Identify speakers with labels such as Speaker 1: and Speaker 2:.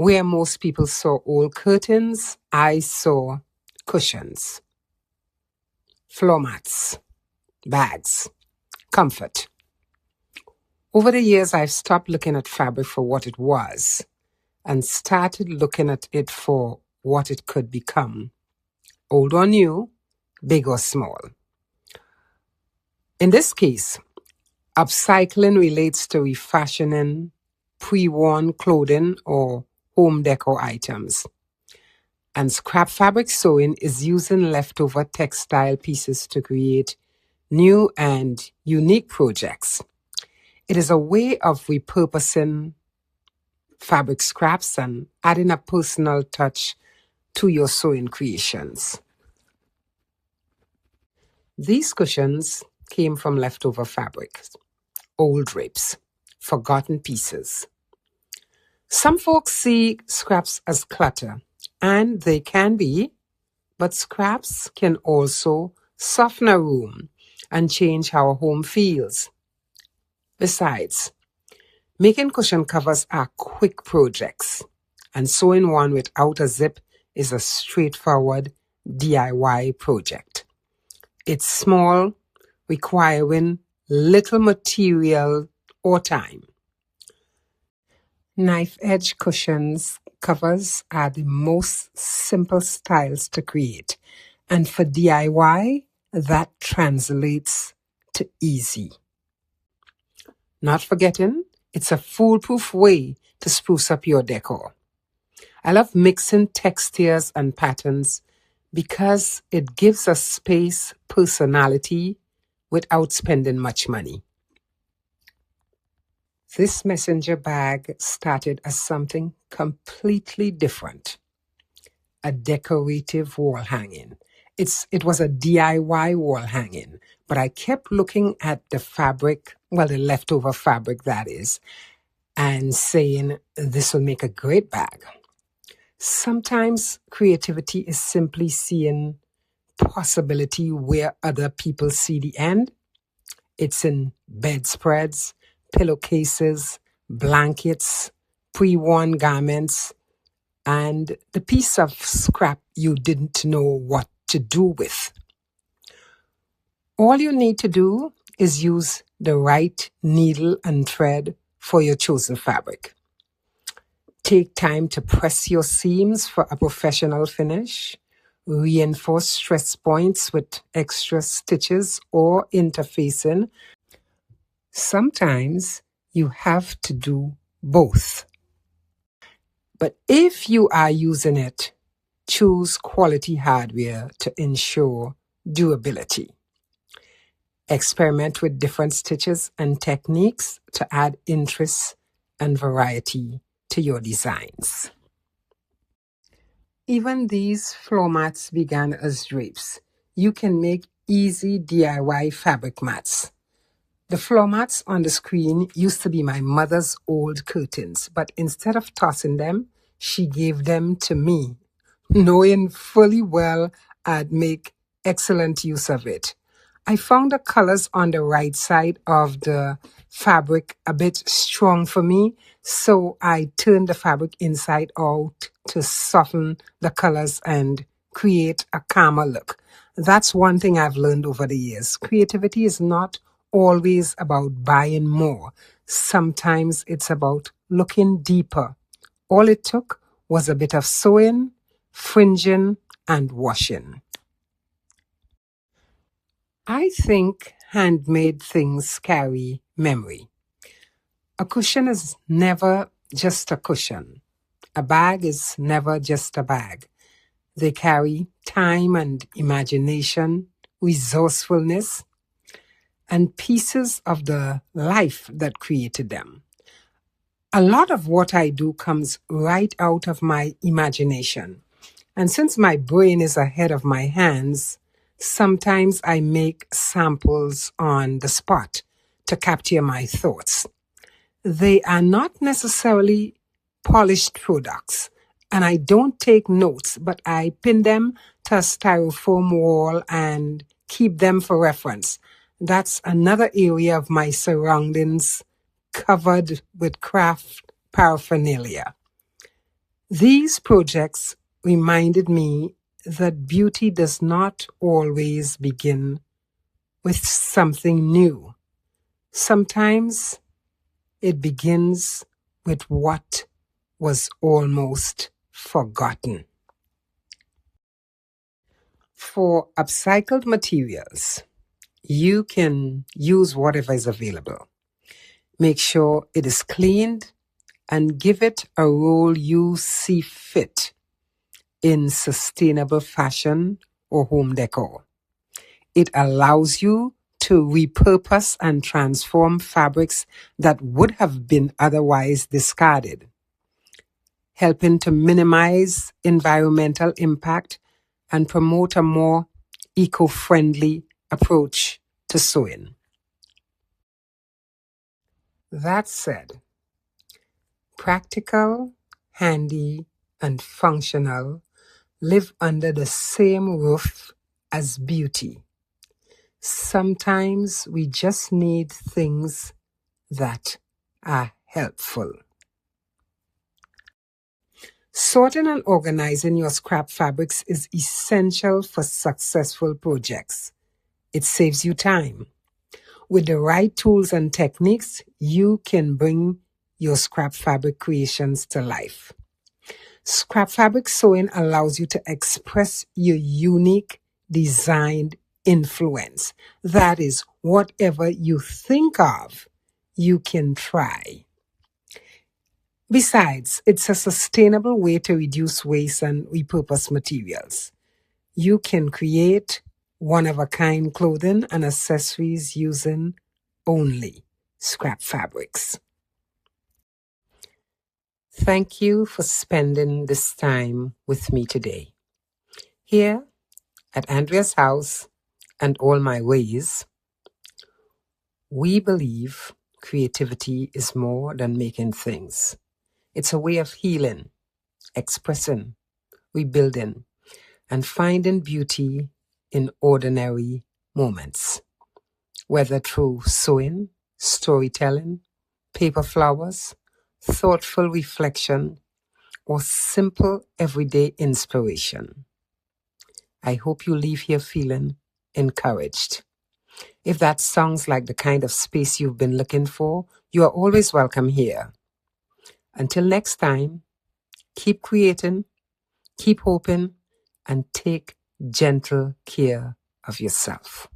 Speaker 1: Where most people saw old curtains, I saw cushions, floor mats, bags, comfort. Over the years, I've stopped looking at fabric for what it was and started looking at it for what it could become. Old or new, big or small. In this case, upcycling relates to refashioning pre-worn clothing or home decor items. And scrap fabric sewing is using leftover textile pieces to create new and unique projects. It is a way of repurposing fabric scraps and adding a personal touch to your sewing creations. These cushions came from leftover fabrics, old drapes, forgotten pieces. Some folks see scraps as clutter, and they can be, but scraps can also soften a room and change how a home feels. Besides, making cushion covers are quick projects, and sewing one without a zip is a straightforward DIY project. It's small, requiring little material or time. Knife edge cushions covers are the most simple styles to create, and for DIY, that translates to easy. Not forgetting, it's a foolproof way to spruce up your decor. I love mixing textures and patterns because it gives a space personality without spending much money. This messenger bag started as something completely different, a decorative wall hanging. It was a DIY wall hanging, but I kept looking at the fabric, well, the leftover fabric that is, and saying, this will make a great bag. Sometimes creativity is simply seeing possibility where other people see the end. It's in bedspreads, pillowcases, blankets, pre-worn garments, and the piece of scrap you didn't know what to do with. All you need to do is use the right needle and thread for your chosen fabric. Take time to press your seams for a professional finish. Reinforce stress points with extra stitches or interfacing. Sometimes you have to do both. But if you are using it, choose quality hardware to ensure durability. Experiment with different stitches and techniques to add interest and variety to your designs. Even these floor mats began as drapes. You can make easy DIY fabric mats. The floor mats on the screen used to be my mother's old curtains, but instead of tossing them, she gave them to me, knowing fully well I'd make excellent use of it. I found the colors on the right side of the fabric a bit strong for me, so I turned the fabric inside out to soften the colors and create a calmer look. That's one thing I've learned over the years. Creativity is not always about buying more. Sometimes it's about looking deeper. All it took was a bit of sewing, fringing, and washing. I think handmade things carry memory. A cushion is never just a cushion. A bag is never just a bag. They carry time and imagination, resourcefulness, and pieces of the life that created them. A lot of what I do comes right out of my imagination. And since my brain is ahead of my hands, sometimes I make samples on the spot to capture my thoughts. They are not necessarily polished products, and I don't take notes, but I pin them to a styrofoam wall and keep them for reference. That's another area of my surroundings covered with craft paraphernalia. These projects reminded me that beauty does not always begin with something new. Sometimes it begins with what was almost forgotten. For upcycled materials, you can use whatever is available. Make sure it is cleaned and give it a role you see fit in sustainable fashion or home decor. It allows you to repurpose and transform fabrics that would have been otherwise discarded, helping to minimize environmental impact and promote a more eco-friendly approach to sewing. That said, practical, handy, and functional live under the same roof as beauty. Sometimes we just need things that are helpful. Sorting and organizing your scrap fabrics is essential for successful projects. It saves you time. With the right tools and techniques, you can bring your scrap fabric creations to life. Scrap fabric sewing allows you to express your unique designed influence. That is, whatever you think of, you can try. Besides, it's a sustainable way to reduce waste and repurpose materials. You can create one-of-a-kind clothing and accessories using only scrap fabrics. Thank you for spending this time with me today. Here at Andrea's house and All My Ways, we believe creativity is more than making things. It's a way of healing, expressing, rebuilding, and finding beauty in ordinary moments. Whether through sewing, storytelling, paper flowers, thoughtful reflection, or simple everyday inspiration. I hope you leave here feeling encouraged. If that sounds like the kind of space you've been looking for, you are always welcome here. Until next time, keep creating, keep hoping, and take gentle care of yourself.